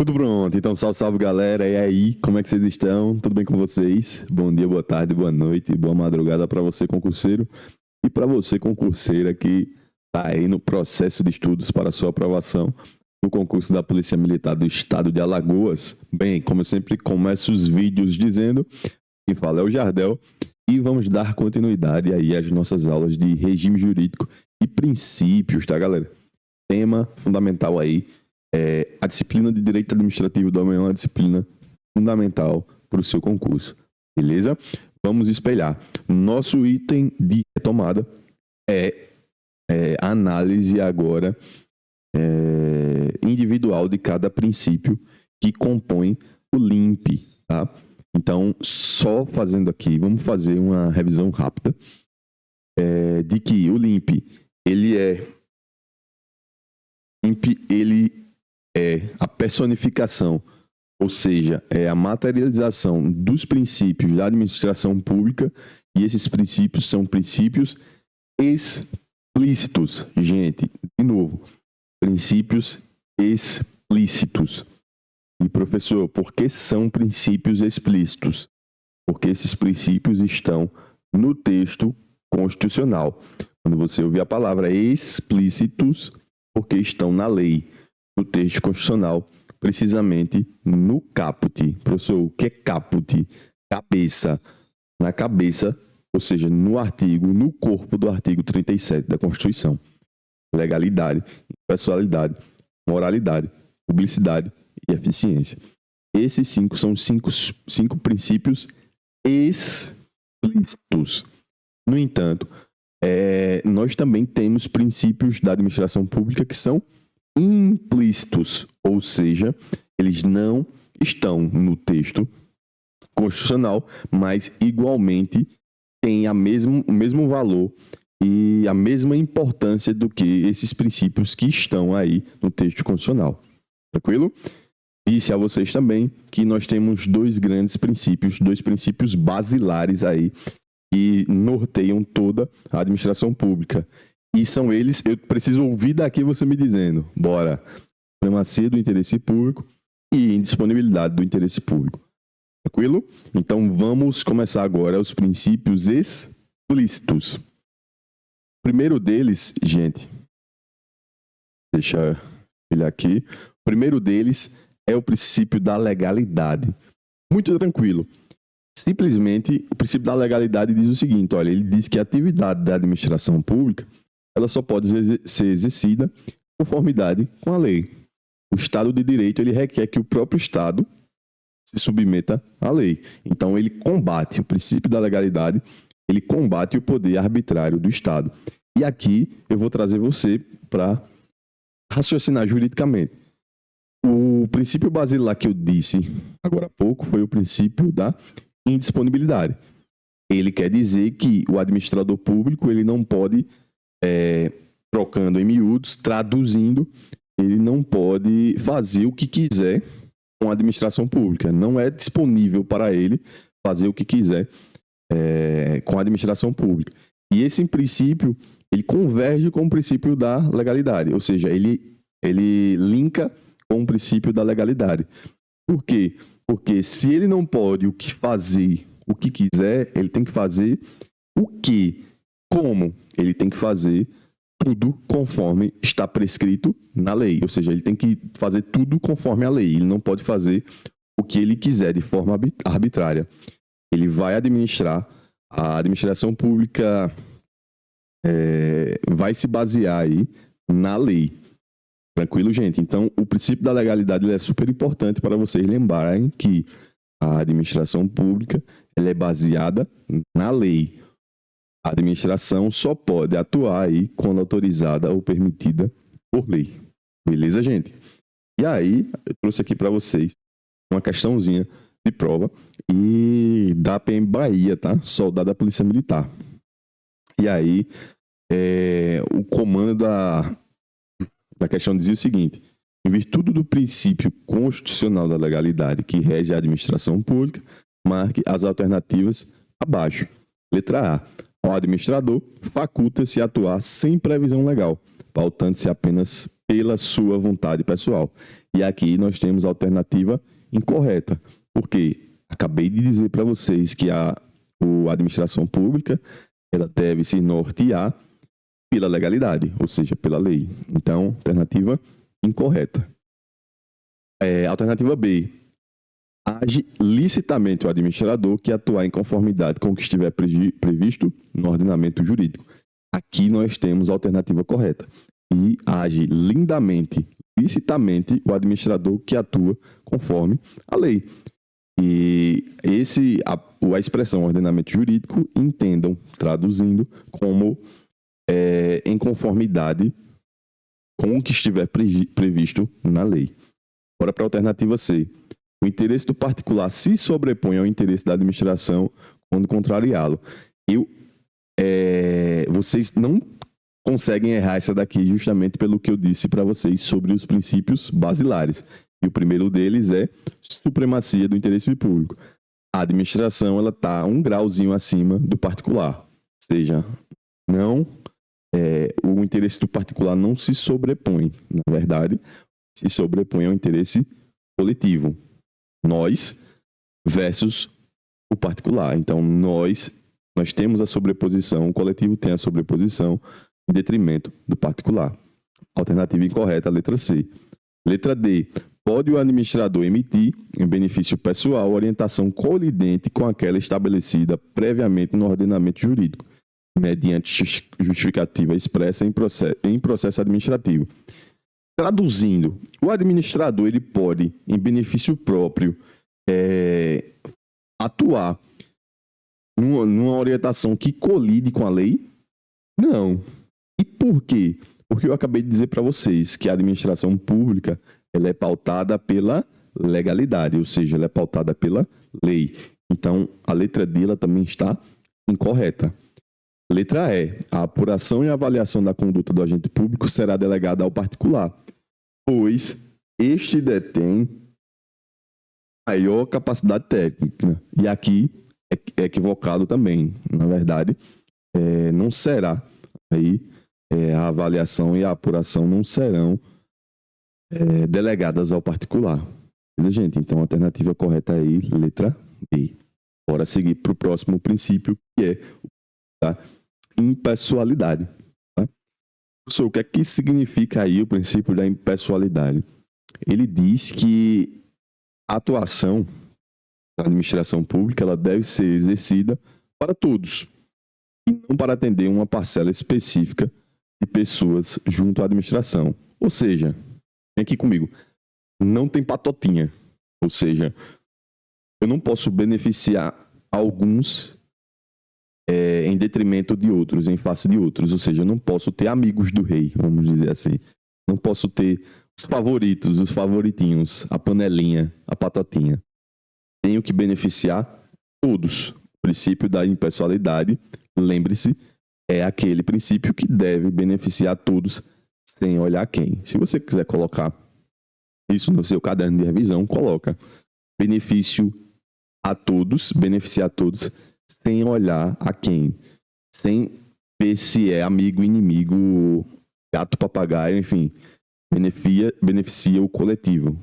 Tudo pronto, então salve galera, e aí, como é que vocês estão? Tudo bem com vocês? Bom dia, boa tarde, boa noite, boa madrugada para você concurseiro e para você concurseira que está aí no processo de estudos para sua aprovação no concurso da Polícia Militar do Estado de Alagoas. Bem, como eu sempre começo os vídeos dizendo, quem fala é o Jardel e vamos dar continuidade aí às nossas aulas de regime jurídico e princípios, tá galera? Tema fundamental aí. A disciplina de Direito Administrativo do amanhã é uma disciplina fundamental para o seu concurso, beleza? Vamos espelhar. Nosso item de retomada é a análise agora individual de cada princípio que compõe o LIMP, tá? Então, só fazendo aqui, vamos fazer uma revisão rápida de que o LIMP, ele é a personificação, ou seja, é a materialização dos princípios da administração pública, e esses princípios são princípios explícitos. Gente, de novo, princípios explícitos. E professor, por que são princípios explícitos? Porque esses princípios estão no texto constitucional. Quando você ouvir a palavra explícitos, porque estão na lei, no texto constitucional, precisamente no caput. Professor, o que é caput? Cabeça. Na cabeça, ou seja, no artigo, no corpo do artigo 37 da Constituição. Legalidade, impessoalidade, moralidade, publicidade e eficiência. Esses são cinco princípios explícitos. No entanto, nós também temos princípios da administração pública que são implícitos, ou seja, eles não estão no texto constitucional, mas igualmente têm o mesmo valor e a mesma importância do que esses princípios que estão aí no texto constitucional. Tranquilo? Disse a vocês também que nós temos dois princípios basilares aí que norteiam toda a administração pública. E são eles, eu preciso ouvir daqui você me dizendo, bora, supremacia do interesse público e indisponibilidade do interesse público. Tranquilo? Então vamos começar agora os princípios explícitos. O primeiro deles, gente, deixa ele aqui. O primeiro deles é o princípio da legalidade. Muito tranquilo. Simplesmente, o princípio da legalidade diz o seguinte, olha, ele diz que a atividade da administração pública, ela só pode ser exercida em conformidade com a lei. O Estado de Direito, ele requer que o próprio Estado se submeta à lei. Então, ele combate o princípio da legalidade, ele combate o poder arbitrário do Estado. E aqui, eu vou trazer você para raciocinar juridicamente. O princípio basilar que eu disse agora há pouco foi o princípio da indisponibilidade. Ele quer dizer que o administrador público, ele não pode, trocando em miúdos, traduzindo, ele não pode fazer o que quiser com a administração pública. Não é disponível para ele fazer o que quiser com a administração pública. E esse princípio, ele converge com o princípio da legalidade, ou seja, ele linka com o princípio da legalidade. Por quê? Porque se ele não pode fazer o que quiser, ele tem que fazer o quê? Como? Ele tem que fazer tudo conforme está prescrito na lei. Ou seja, ele tem que fazer tudo conforme a lei. Ele não pode fazer o que ele quiser de forma arbitrária. Ele vai administrar, a administração pública vai se basear aí na lei. Tranquilo, gente? Então, o princípio da legalidade é super importante para vocês lembrarem que a administração pública ela é baseada na lei. A administração só pode atuar aí quando autorizada ou permitida por lei. Beleza, gente? E aí, eu trouxe aqui para vocês uma questãozinha de prova e da PM Bahia, tá? Soldado da Polícia Militar. E aí, o comando da questão dizia o seguinte: em virtude do princípio constitucional da legalidade que rege a administração pública, marque as alternativas abaixo. Letra A. Ao administrador, faculta-se atuar sem previsão legal, pautando-se apenas pela sua vontade pessoal. E aqui nós temos a alternativa incorreta, porque acabei de dizer para vocês que a administração pública ela deve se nortear pela legalidade, ou seja, pela lei. Então, alternativa incorreta. Alternativa B. Age licitamente o administrador que atuar em conformidade com o que estiver previsto no ordenamento jurídico. Aqui nós temos a alternativa correta. E age lindamente, licitamente o administrador que atua conforme a lei. E a expressão ordenamento jurídico, entendam, traduzindo, como em conformidade com o que estiver previsto na lei. Bora para a alternativa C. O interesse do particular se sobrepõe ao interesse da administração quando contrariá-lo. Vocês não conseguem errar essa daqui justamente pelo que eu disse para vocês sobre os princípios basilares. E o primeiro deles é supremacia do interesse público. A administração ela está um grauzinho acima do particular. Ou seja, o interesse do particular não se sobrepõe. Na verdade, se sobrepõe ao interesse coletivo. Nós versus o particular. Então, nós temos a sobreposição, o coletivo tem a sobreposição em detrimento do particular. Alternativa incorreta, letra C. Letra D. Pode o administrador emitir, em benefício pessoal, orientação colidente com aquela estabelecida previamente no ordenamento jurídico, mediante justificativa expressa em processo administrativo. Traduzindo, o administrador ele pode, em benefício próprio, atuar numa orientação que colide com a lei? Não. E por quê? Porque eu acabei de dizer para vocês que a administração pública ela é pautada pela legalidade, ou seja, ela é pautada pela lei. Então, a letra D ela também está incorreta. Letra E. A apuração e avaliação da conduta do agente público será delegada ao particular, pois este detém maior capacidade técnica. E aqui é equivocado também. Na verdade, não será. Aí, a avaliação e a apuração não serão delegadas ao particular. Beleza, gente? Então, a alternativa correta aí, letra B. Bora seguir para o próximo princípio, que é a impessoalidade. Tá? Professor, o que é que significa aí o princípio da impessoalidade? Ele diz que a atuação da administração pública ela deve ser exercida para todos e não para atender uma parcela específica de pessoas junto à administração. Ou seja, vem aqui comigo, não tem patotinha. Ou seja, eu não posso beneficiar alguns em detrimento de outros, em face de outros. Ou seja, eu não posso ter amigos do rei, vamos dizer assim. Não posso ter os favoritos, os favoritinhos, a panelinha, a patotinha. Tenho que beneficiar todos. O princípio da impessoalidade, lembre-se, é aquele princípio que deve beneficiar todos sem olhar quem. Se você quiser colocar isso no seu caderno de revisão, coloca benefício a todos, beneficiar todos, sem olhar a quem. Sem ver se é amigo, inimigo, gato, papagaio, enfim. Beneficia o coletivo,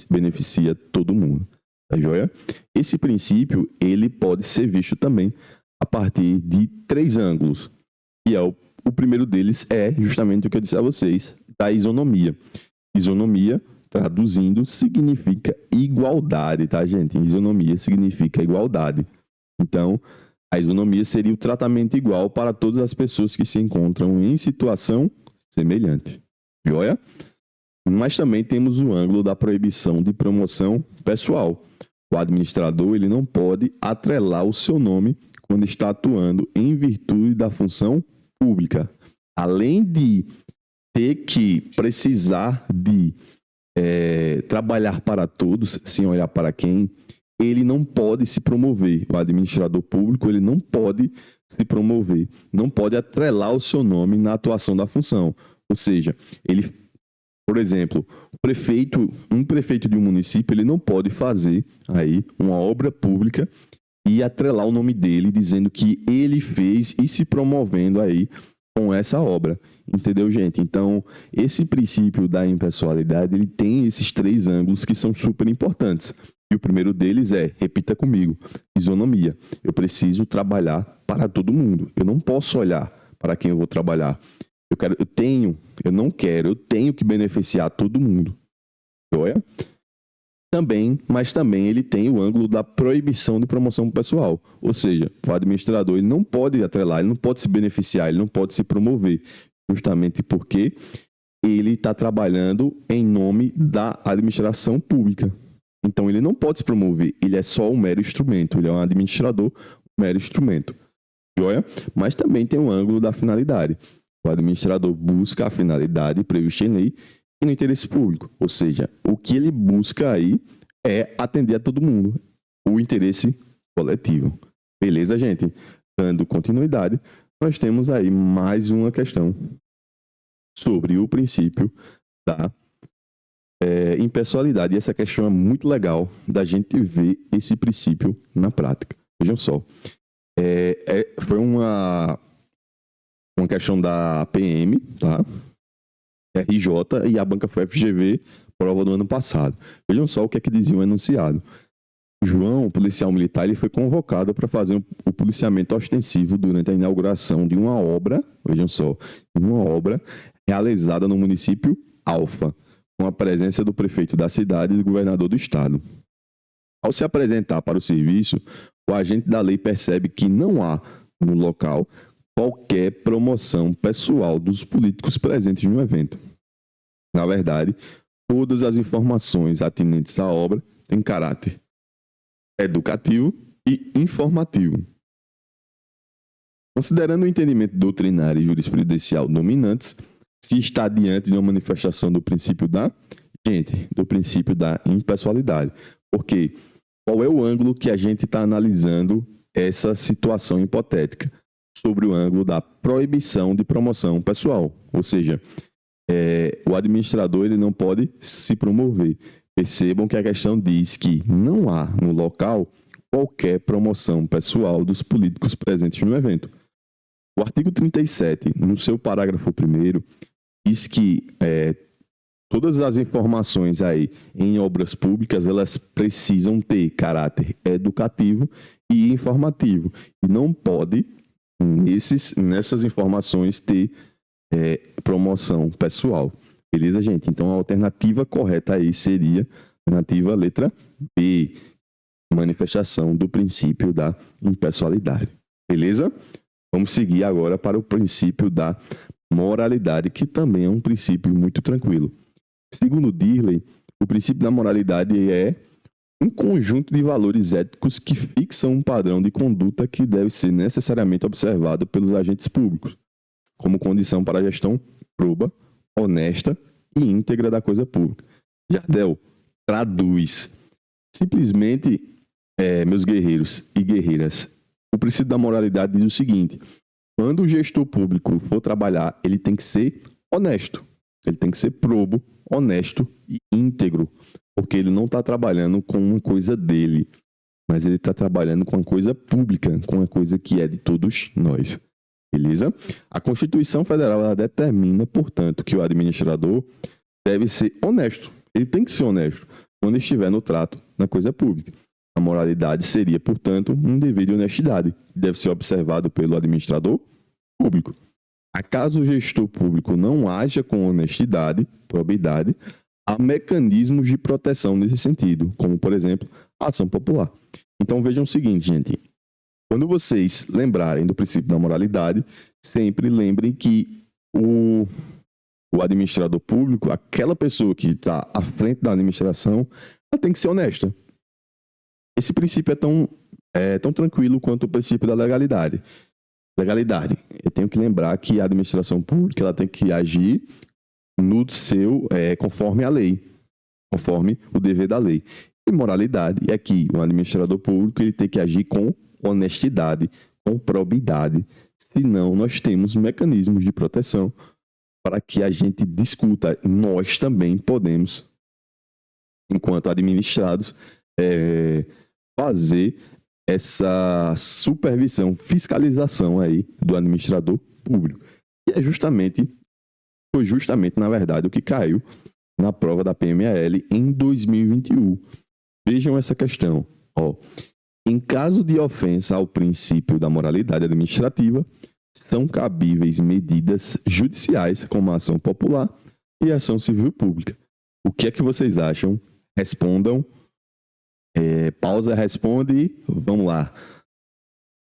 beneficia todo mundo. Tá joia? Esse princípio, ele pode ser visto também a partir de 3 ângulos. E o primeiro deles é justamente o que eu disse a vocês, da isonomia. Isonomia, traduzindo, significa igualdade, tá, gente? Isonomia significa igualdade. Então, a isonomia seria o tratamento igual para todas as pessoas que se encontram em situação semelhante. Joia? Mas também temos o ângulo da proibição de promoção pessoal. O administrador ele não pode atrelar o seu nome quando está atuando em virtude da função pública. Além de ter que precisar de trabalhar para todos, sem olhar para quem, ele não pode se promover. O administrador público ele não pode se promover, não pode atrelar o seu nome na atuação da função. Ou seja, ele, por exemplo, um prefeito de um município ele não pode fazer aí uma obra pública e atrelar o nome dele, dizendo que ele fez e se promovendo aí com essa obra. Entendeu, gente? Então, esse princípio da impessoalidade, ele tem esses 3 ângulos que são super importantes. E o primeiro deles é, repita comigo, isonomia. Eu preciso trabalhar para todo mundo. Eu não posso olhar para quem eu vou trabalhar. Eu tenho que beneficiar todo mundo. Joia? Mas também ele tem o ângulo da proibição de promoção pessoal. Ou seja, o administrador ele não pode atrelar, ele não pode se beneficiar, ele não pode se promover. Justamente porque ele está trabalhando em nome da administração pública. Então ele não pode se promover, ele é só um mero instrumento, ele é um administrador, um mero instrumento. Joia? Mas também tem o ângulo da finalidade. O administrador busca a finalidade prevista em lei e no interesse público. Ou seja, o que ele busca aí é atender a todo mundo, o interesse coletivo. Beleza, gente? Dando continuidade, nós temos aí mais uma questão sobre o princípio da impessoalidade. E essa questão é muito legal da gente ver esse princípio na prática. Vejam só. Foi uma questão da PM, tá? RJ, e a banca foi FGV, prova do ano passado. Vejam só o que é que dizia o enunciado. João, policial militar, ele foi convocado para fazer o policiamento ostensivo durante a inauguração de uma obra, vejam só, uma obra realizada no município Alfa, com a presença do prefeito da cidade e do governador do estado. Ao se apresentar para o serviço, o agente da lei percebe que não há no local qualquer promoção pessoal dos políticos presentes no evento. Na verdade, todas as informações atinentes à obra têm caráter educativo e informativo. Considerando o entendimento doutrinário e jurisprudencial dominantes, se está diante de uma manifestação do princípio da impessoalidade. Porque qual é o ângulo que a gente está analisando essa situação hipotética? Sobre o ângulo da proibição de promoção pessoal. Ou seja, o administrador ele não pode se promover. Percebam que a questão diz que não há no local qualquer promoção pessoal dos políticos presentes no evento. O artigo 37, no seu parágrafo 1º, diz que todas as informações aí em obras públicas, elas precisam ter caráter educativo e informativo. E não pode, nessas informações, ter promoção pessoal. Beleza, gente? Então, a alternativa correta aí seria a alternativa letra B, manifestação do princípio da impessoalidade. Beleza? Vamos seguir agora para o princípio da moralidade, que também é um princípio muito tranquilo. Segundo Dirley, o princípio da moralidade é um conjunto de valores éticos que fixam um padrão de conduta que deve ser necessariamente observado pelos agentes públicos, como condição para a gestão proba, honesta e íntegra da coisa pública. Jardel traduz. Simplesmente, meus guerreiros e guerreiras, o princípio da moralidade diz o seguinte: quando o gestor público for trabalhar, ele tem que ser honesto, ele tem que ser probo, honesto e íntegro, porque ele não está trabalhando com uma coisa dele, mas ele está trabalhando com uma coisa pública, com uma coisa que é de todos nós. Beleza? A Constituição Federal ela determina, portanto, que o administrador deve ser honesto. Ele tem que ser honesto quando estiver no trato na coisa pública. A moralidade seria, portanto, um dever de honestidade, que deve ser observado pelo administrador público. Acaso o gestor público não haja com honestidade, probidade, há mecanismos de proteção nesse sentido, como, por exemplo, a ação popular. Então, vejam o seguinte, gente. Quando vocês lembrarem do princípio da moralidade, sempre lembrem que o administrador público, aquela pessoa que está à frente da administração, ela tem que ser honesta. Esse princípio é tão tranquilo quanto o princípio da legalidade. Legalidade. Eu tenho que lembrar que a administração pública ela tem que agir no seu conforme a lei, conforme o dever da lei. E moralidade é que o administrador público ele tem que agir com honestidade, com probidade, senão nós temos mecanismos de proteção para que a gente discuta. Nós também podemos, enquanto administrados, fazer essa supervisão, fiscalização aí do administrador público. E foi justamente, na verdade, o que caiu na prova da PMAL em 2021. Vejam essa questão. Em caso de ofensa ao princípio da moralidade administrativa, são cabíveis medidas judiciais, como a ação popular e a ação civil pública. O que é que vocês acham? Respondam. Pausa, responde. Vamos lá.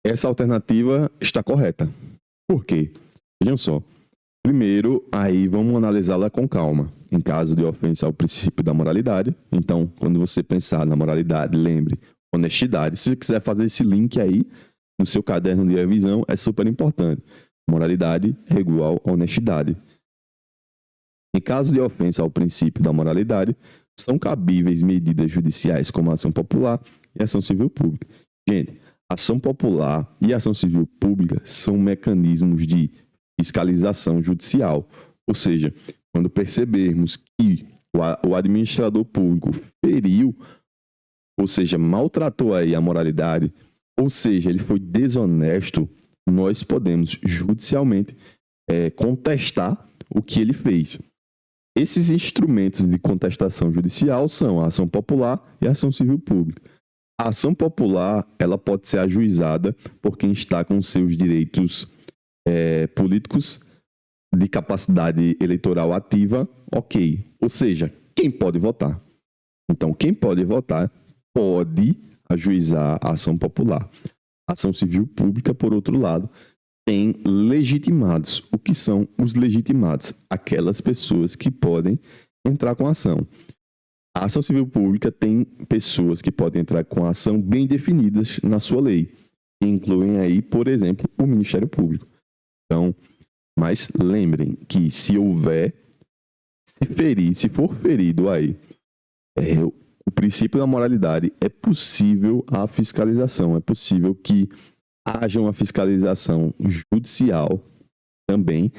Essa alternativa está correta. Por quê? Vejam só. Primeiro, aí vamos analisá-la com calma. Em caso de ofensa ao princípio da moralidade, então, quando você pensar na moralidade, lembre, honestidade. Se você quiser fazer esse link aí no seu caderno de revisão, é super importante. Moralidade é igual a honestidade. Em caso de ofensa ao princípio da moralidade, são cabíveis medidas judiciais como a ação popular e a ação civil pública. Gente, ação popular e ação civil pública são mecanismos de fiscalização judicial. Ou seja, quando percebermos que o administrador público feriu, ou seja, maltratou aí a moralidade, ou seja, ele foi desonesto, nós podemos judicialmente contestar o que ele fez. Esses instrumentos de contestação judicial são a ação popular e a ação civil pública. A ação popular, ela pode ser ajuizada por quem está com seus direitos políticos de capacidade eleitoral ativa, ok. Ou seja, quem pode votar. Então, quem pode votar pode ajuizar a ação popular. A ação civil pública, por outro lado, tem legitimados. O que são os legitimados? Aquelas pessoas que podem entrar com a ação. A ação civil pública tem pessoas que podem entrar com a ação bem definidas na sua lei, que incluem aí, por exemplo, o Ministério Público. Então, mas lembrem que se for ferido aí o princípio da moralidade, é possível a fiscalização, é possível que haja uma fiscalização judicial também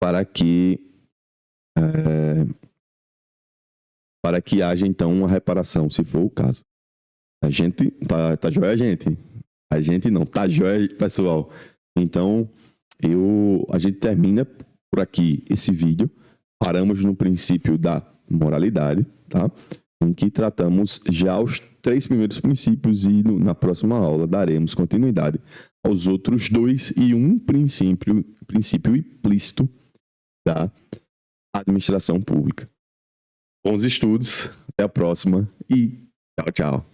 para que haja então uma reparação, se for o caso. A gente tá joia, gente? A gente não tá joia, pessoal. Então, a gente termina por aqui esse vídeo. Paramos no princípio da moralidade, tá? Em que tratamos já os 3 primeiros princípios e na próxima aula daremos continuidade aos outros 2 e um princípio implícito da administração pública. Bons estudos, até a próxima e tchau, tchau.